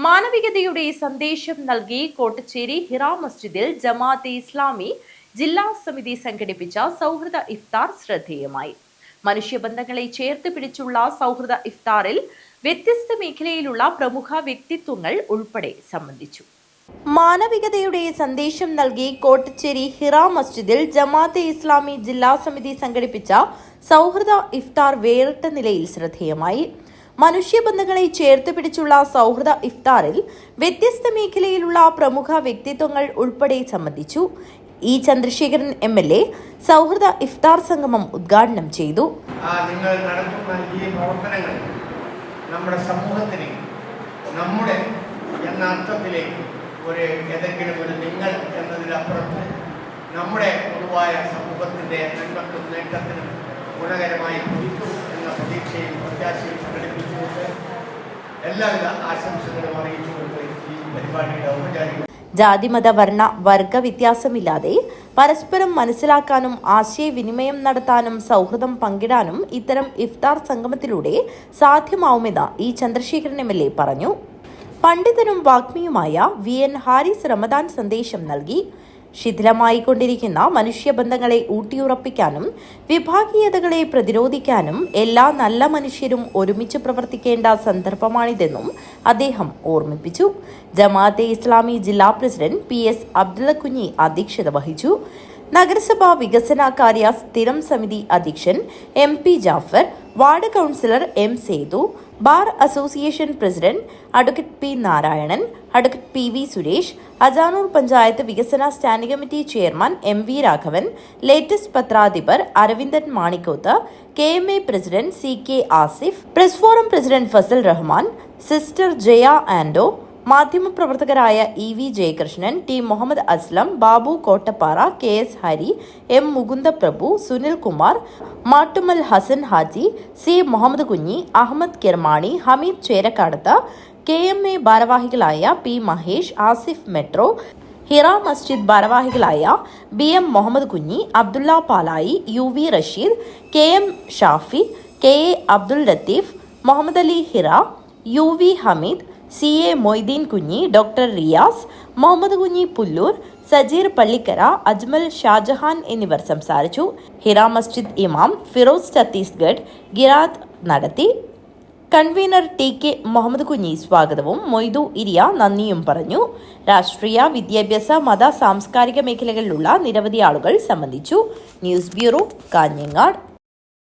മാനവികതയുടെ സന്ദേശം നൽകി കോട്ടച്ചേരി ഹിറ മസ്ജിദിൽ ജമാഅത്തെ ഇസ്ലാമി ജില്ലാ സമിതി സംഘടിപ്പിച്ച സൗഹൃദ ഇഫ്താർ ശ്രദ്ധേയമായി. മനുഷ്യബന്ധങ്ങളെ ചേർത്ത് പിടിച്ചുള്ള സൗഹൃദ ഇഫ്താറിൽ വ്യത്യസ്ത മേഖലയിലുള്ള പ്രമുഖ വ്യക്തിത്വങ്ങൾ ഉൾപ്പെടെ സംബന്ധിച്ചു. മാനവികതയുടെ സന്ദേശം നൽകി കോട്ടച്ചേരി ഹിറ മസ്ജിദിൽ ജമാഅത്തെ ഇസ്ലാമി ജില്ലാ സമിതി സംഘടിപ്പിച്ച സൗഹൃദ ഇഫ്താർ വേറിട്ട നിലയിൽ ശ്രദ്ധേയമായി. മനുഷ്യബന്ധങ്ങളെ ചേർത്ത് പിടിച്ചുള്ള സൗഹൃദ ഇഫ്താറിൽ വ്യത്യസ്ത മേഖലയിലുള്ള പ്രമുഖ വ്യക്തിത്വങ്ങൾ ഉൾപ്പെടെ സംബന്ധിച്ചു. ഇ ചന്ദ്രശേഖരൻ MLA സൗഹൃദ ഇഫ്താർ സംഗമം ഉദ്ഘാടനം ചെയ്തു. നിങ്ങൾ നടത്തുന്ന ഈ പ്രവർത്തനങ്ങൾ നമ്മുടെ സമൂഹത്തിന് നമ്മുടെ എന്ന അർത്ഥത്തിലേക്ക് ഏതെങ്കിലും ഒരു നിങ്ങൾ എന്നതിനപ്പുറത്ത് നമ്മുടെ പൊതുവായ സമൂഹത്തിൻ്റെ നന്മക്കും നേട്ടത്തിനും ഗുണകരമായി ഭവിക്കും എന്ന പ്രതീക്ഷയും പ്രത്യാശയും സംഘടിപ്പിച്ചുകൊണ്ട് എല്ലാവിധ ആശംസകളും അറിയിച്ചുകൊണ്ട് ഈ പരിപാടിയുടെ ഔപചാരിക ജാതിമത വർണ്ണ വർഗ വ്യത്യാസമില്ലാതെ പരസ്പരം മനസ്സിലാക്കാനും ആശയവിനിമയം നടത്താനും സൗഹൃദം പങ്കിടാനും ഇത്തരം ഇഫ്താർ സംഗമത്തിലൂടെ സാധ്യമാവുമെന്ന് ഇ ചന്ദ്രശേഖരൻ MLA പറഞ്ഞു. പണ്ഡിതനും വാഗ്മിയുമായ VN ഹാരിസ് റമദാൻ സന്ദേശം നൽകി. ശിഥിലമായിക്കൊണ്ടിരിക്കുന്ന മനുഷ്യബന്ധങ്ങളെ ഊട്ടിയുറപ്പിക്കാനും വിഭാഗീയതകളെ പ്രതിരോധിക്കാനും എല്ലാ നല്ല മനുഷ്യരും ഒരുമിച്ച് പ്രവർത്തിക്കേണ്ട സന്ദർഭമാണിതെന്നും അദ്ദേഹം ഓർമ്മിപ്പിച്ചു. ജമാഅത്തെ ഇസ്ലാമി ജില്ലാ പ്രസിഡന്റ് PS അബ്ദുള്ള കുഞ്ഞി അധ്യക്ഷത വഹിച്ചു. നഗരസഭാ വികസനകാര്യ സ്ഥിരം സമിതി അധ്യക്ഷൻ MP Jafar, ward councillor M Sethu, bar association president advocate P Narayanan, advocate PV Suresh, Ajanur panchayat വികസന standing committee chairman MV Raghavan, Latest പത്രാധിപർ Aravindan Manikkoth, KMA president CK Asif, press forum president Fazal Rahman, sister Jaya ആൻഡോ, മാധ്യമപ്രവർത്തകരായ EV Jayakrishnan, T Muhammad Aslam, Babu Kottappara, KS Hari, M Mukundaprabhu, Sunil Kumar, Mattummal Hasan Haji, C Muhammad Kunhi, Ahmed Kirmani, Hameed Cherakkadath, KMA ഭാരവാഹികളായ P മഹേഷ്, ആസിഫ് മെട്രോ, ഹിറ മസ്ജിദ് ഭാരവാഹികളായ BM Muhammad Kunhi, Abdulla പാലായി, UV Rasheed, KM Shafi, KA Abdul Latheef, Muhammad Ali Hira, UV Hameed, CA Moideen കുഞ്ഞി, doctor Riyas, Muhammad Kunhi Pullur, Sajeer Pallikkara, Ajmal Shah Jahan എന്നിവർ സംസാരിച്ചു. ഹിറ മസ്ജിദ് ഇമാം ഫിറോസ് ഛത്തീസ്ഗഡ് ഗിറാത്ത് നടത്തി. കൺവീനർ TK മുഹമ്മദ് കുഞ്ഞി സ്വാഗതവും മൊയ്തു ഇരിയ നന്ദിയും പറഞ്ഞു. രാഷ്ട്രീയ, വിദ്യാഭ്യാസ, മത, സാംസ്കാരിക മേഖലകളിലുള്ള നിരവധി ആളുകൾ സംബന്ധിച്ചു. News bureau, Kanhangad.